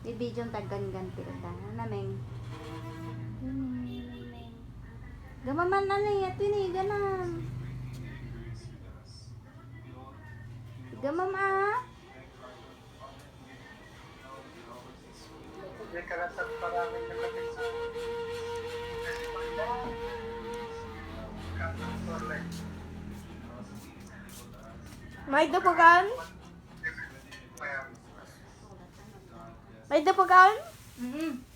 Bibidyo taggan-ganti ta. Nameng. Gamaman na niya, tini, ganam. Gamam ah. Hindi ka lang sa maraming kapatid sa May dapugan? May dapugan? Mm-mm.